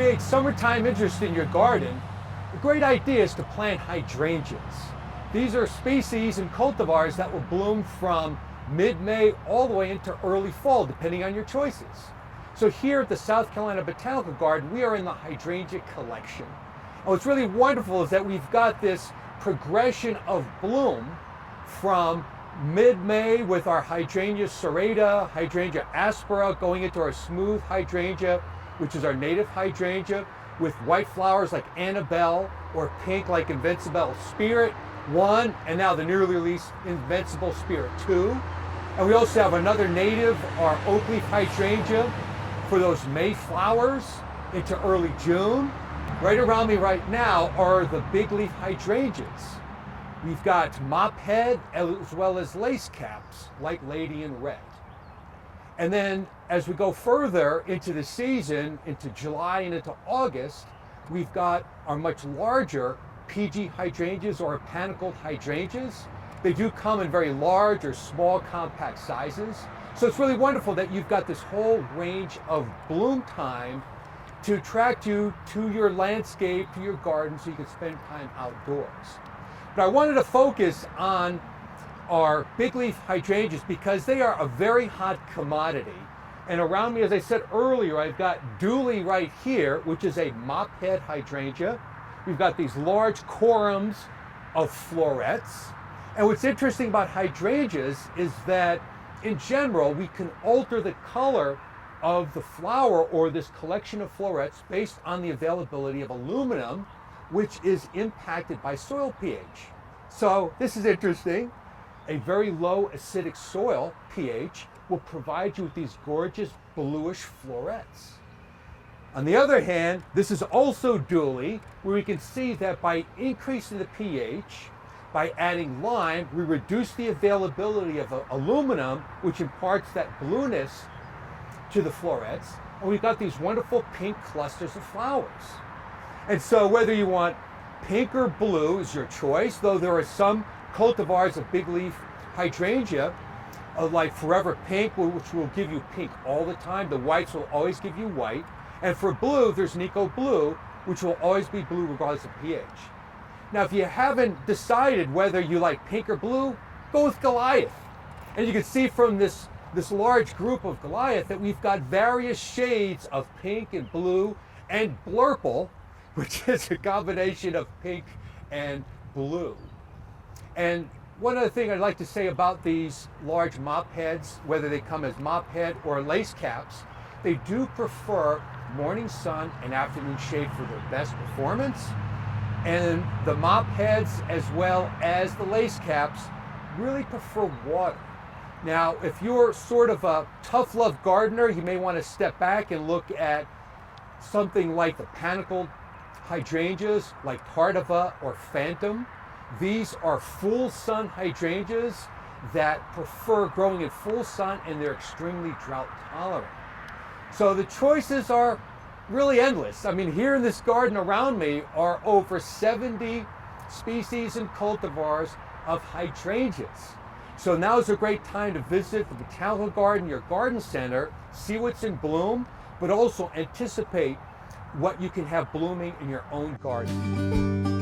create summertime interest in your garden, a great idea is to plant hydrangeas. These are species and cultivars that will bloom from mid-May all the way into early fall, depending on your choices. So here at the South Carolina Botanical Garden, we are in the hydrangea collection. And what's really wonderful is that we've got this progression of bloom from mid-May with our Hydrangea serrata, Hydrangea aspera, going into our smooth hydrangea, which is our native hydrangea, with white flowers like Annabelle or pink like Invincible Spirit 1, and now the newly released Invincible Spirit 2. And we also have another native, our oak leaf hydrangea, for those May flowers into early June. Right around me right now are the big leaf hydrangeas. We've got mop head as well as lace caps like Lady in Red. And then as we go further into the season, into July and into August, we've got our much larger PG hydrangeas or panicled hydrangeas. They do come in very large or small compact sizes. So it's really wonderful that you've got this whole range of bloom time to attract you to your landscape, to your garden, so you can spend time outdoors. But I wanted to focus on our big leaf hydrangeas because they are a very hot commodity. And around me, as I said earlier, I've got Dooley right here, which is a mop head hydrangea. We've got these large corums of florets. And what's interesting about hydrangeas is that in general, we can alter the color of the flower or this collection of florets based on the availability of aluminum, which is impacted by soil pH. So this is interesting. A very low acidic soil pH will provide you with these gorgeous bluish florets. On the other hand, this is also Dooley, where we can see that by increasing the pH, by adding lime, we reduce the availability of aluminum, which imparts that blueness to the florets, and we've got these wonderful pink clusters of flowers. And so whether you want pink or blue is your choice, though there are some cultivars of big leaf hydrangea, like Forever Pink, which will give you pink all the time. The whites will always give you white. And for blue, there's Nico Blue, which will always be blue regardless of pH. Now, if you haven't decided whether you like pink or blue, go with Goliath. And you can see from this large group of Goliath that we've got various shades of pink and blue and blurple, which is a combination of pink and blue. And one other thing I'd like to say about these large mop heads, whether they come as mop head or lace caps, they do prefer morning sun and afternoon shade for their best performance. And the mop heads as well as the lace caps really prefer water. Now, if you're sort of a tough love gardener, you may want to step back and look at something like the panicled hydrangeas like Tardiva or Phantom. These are full sun hydrangeas that prefer growing in full sun, and they're extremely drought tolerant. So the choices are really endless. I mean, here in this garden around me are over 70 species and cultivars of hydrangeas. So now is a great time to visit the Botanical Garden, your garden center, see what's in bloom, but also anticipate what you can have blooming in your own garden.